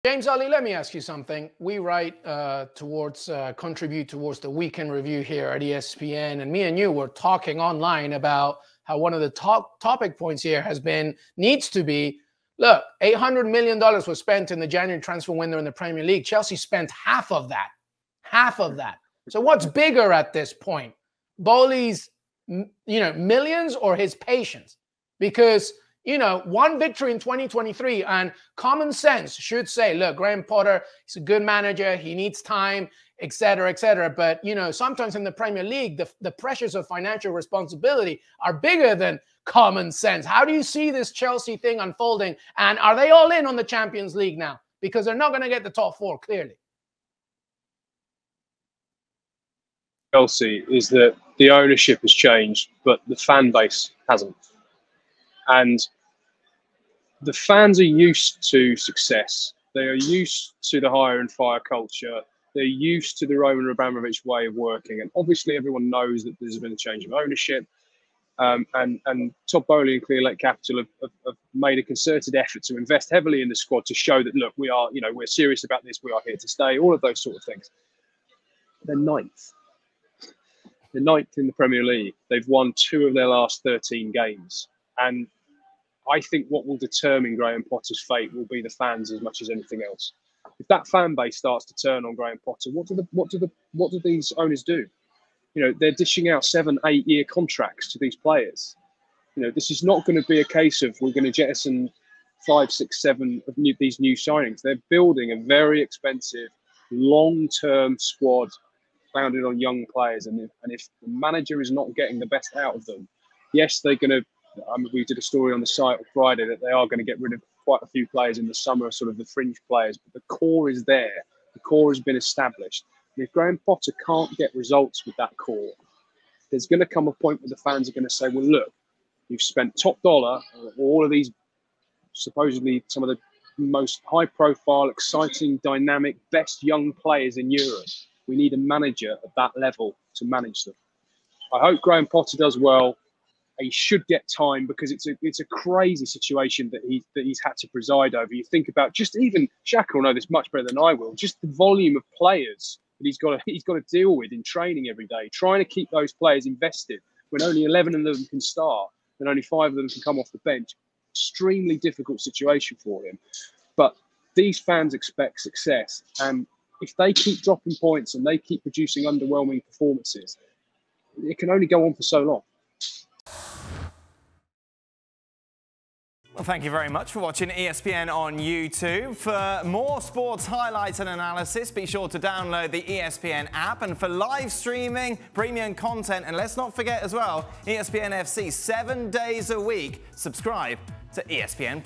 James, Olley, let me ask you something. We write contribute towards the weekend review here at ESPN, and me and you were talking online about how one of the topic points here needs to be, look, $800 million was spent in the January transfer window in the Premier League. Chelsea spent half of that. Half of that. So what's bigger at this point? Bowley's, millions or his patience? Because one victory in 2023, and common sense should say, look, Graham Potter, he's a good manager, he needs time, et cetera, et cetera. But, sometimes in the Premier League, the pressures of financial responsibility are bigger than common sense. How do you see this Chelsea thing unfolding? And are they all in on the Champions League now? Because they're not going to get the top four, clearly. Chelsea is that the ownership has changed, but the fan base hasn't. And the fans are used to success. They are used to the hire and fire culture. They're used to the Roman Abramovich way of working. And obviously everyone knows that there's been a change of ownership. And Todd Bowley and Clear Lake Capital have made a concerted effort to invest heavily in the squad to show that, look, we are, we're serious about this. We are here to stay, all of those sort of things. They're ninth. They're ninth in the Premier League. They've won 2 of their last 13 games. And I think what will determine Graham Potter's fate will be the fans as much as anything else. If that fan base starts to turn on Graham Potter, what do these owners do? They're dishing out 7-8 year contracts to these players. This is not going to be a case of we're going to jettison 5, 6, 7 of these new signings. They're building a very expensive, long-term squad founded on young players. And if the manager is not getting the best out of them, yes, they're going to. We did a story on the site on Friday that they are going to get rid of quite a few players in the summer, sort of the fringe players, but the core is there. The core has been established. And if Graham Potter can't get results with that core, there's going to come a point where the fans are going to say, well, look, you've spent top dollar on all of these, supposedly some of the most high-profile, exciting, dynamic, best young players in Europe. We need a manager at that level to manage them. I hope Graham Potter does well. He should get time because it's a crazy situation that he's had to preside over. You think about just even Shaka will know this much better than I will. Just the volume of players that he's got to deal with in training every day, trying to keep those players invested when only 11 of them can start and only 5 of them can come off the bench. Extremely difficult situation for him. But these fans expect success, and if they keep dropping points and they keep producing underwhelming performances, it can only go on for so long. Well, thank you very much for watching ESPN on YouTube. For more sports highlights and analysis, be sure to download the ESPN app. And for live streaming, premium content, and let's not forget as well, ESPN FC 7 days a week, subscribe to ESPN+.